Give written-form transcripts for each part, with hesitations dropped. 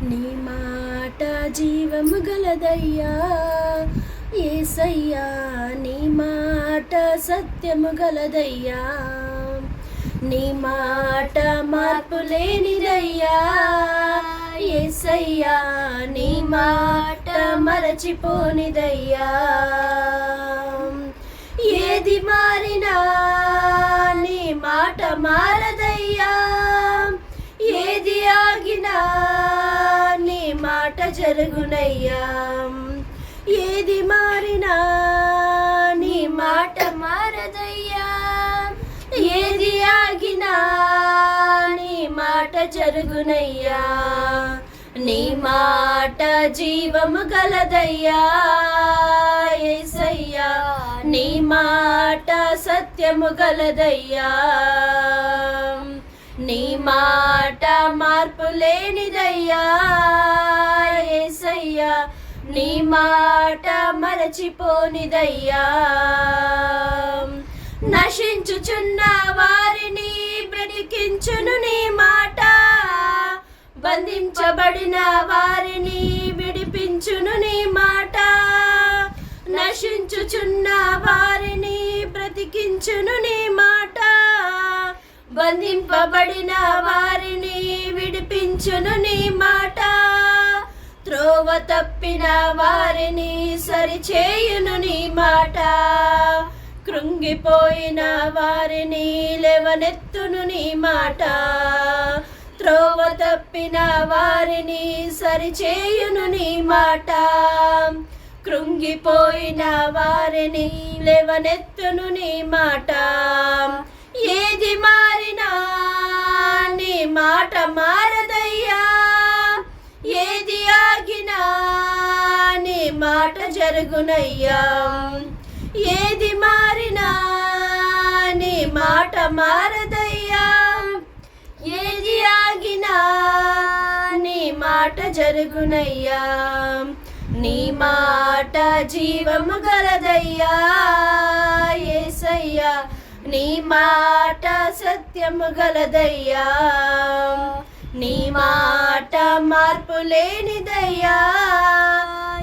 నీ మాట జీవము గలదయ్యా యేసయ్యా, నీ మాట సత్యము గలదయ్యా, నీ మాట మార్పు లేనిదయ్యా యేసయ్యా, నీ మాట మరచిపోనిదయ్యా. ఏది మారినా నీ మాట మారదయ్యా, ఏది ఆగినా నీ మాట జరుగునయ్యా. ఏది మారినా నీ మాట మారదయ్యా, ఏది ఆగినా నీ మాట జరుగునయ్యా. నీ మాట జీవము గలదయ్యా యేసయ్యా, నీ మాట సత్యము గలదయ్యా, నీ మాట మార్పు లేనిదయ్యా యేసయ్యా, నీ మాట మరచిపోనిదయ్యా. నశించుచున్న వారిని బ్రతికించును నీ మాట, బంధించబడిన వారిని విడిపించును నీ మాట. నశించుచున్న వారిని బ్రతికించును నీ మాట, బంధింపబడిన వారిని విడిపించును నీ మాట. త్రోవ తప్పిన వారిని సరిచేయును నీ మాట, కృంగిపోయిన వారిని లేవనెత్తును నీ మాట. త్రోవ తప్పిన వారిని సరిచేయును నీ మాట, కృంగిపోయిన వారిని లేవనెత్తును నీ మాట. ఏది మారినా నీ మాట మారదయ్యా, ఏది ఆగినా నీ మాట జరుగునయ్యా. ఏది మారినా నీ మాట మారదయ్యా, ఏది ఆగినా నీ మాట జరుగునయ్యా. నీ మాట జీవము గలదయ్యా యేసయ్యా, నీ మాట సత్యము గలదయ్యా, నీ మాట మార్పు లేనిదయ్యా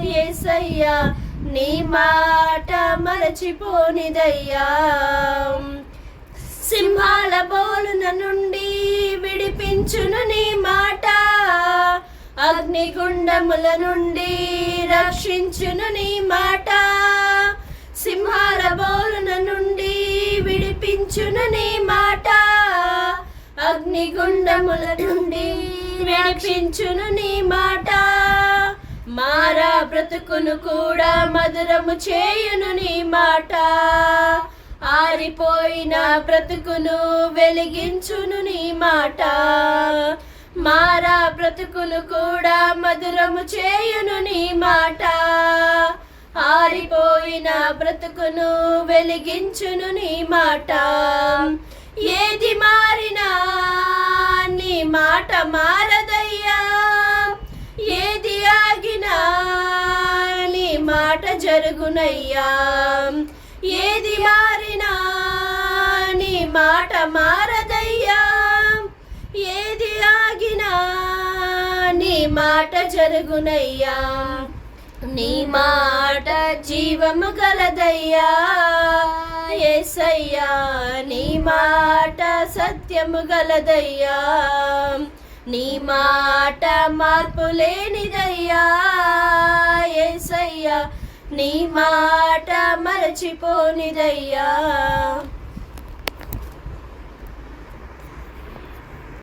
యేసయ్యా, నీ మాట మరచిపోనిదయ్యా. సింహాల బోలున నుండి విడిపించును నీ మాట, అగ్నిగుండముల నుండి రక్షించును నీ మాట. సింహాల బోలున నుండి విడిపించును నీ మాట, అగ్నిగుండముల నుండి విడిపించును నీ మాట. మారా బ్రతుకును కూడా మధురము చేయును నీ మాట, ఆరిపోయిన బ్రతుకును వెలిగించును నీ మాట. మారా బ్రతుకును కూడా మధురము చేయును నీ మాట, ఆరిపోయిన బ్రతుకును వెలిగించును నీ మాట. ఏది మారినా నీ మాట మారదయ్యా, ఏది ఆగినా నీ మాట జరుగునయ్యా. ఏది మారినా నీ మాట మారదయ్యా, ఏది ఆగినా నీ మాట జరుగునయ్యా. నీ మాట జీవము గలదయ్యా యేసయ్యా, నీ మాట సత్యము గలదయ్యా, నీ మాట మార్పు లేనిదయ్యా యేసయ్యా, నీ మాట మరచిపోనిదయ్యా.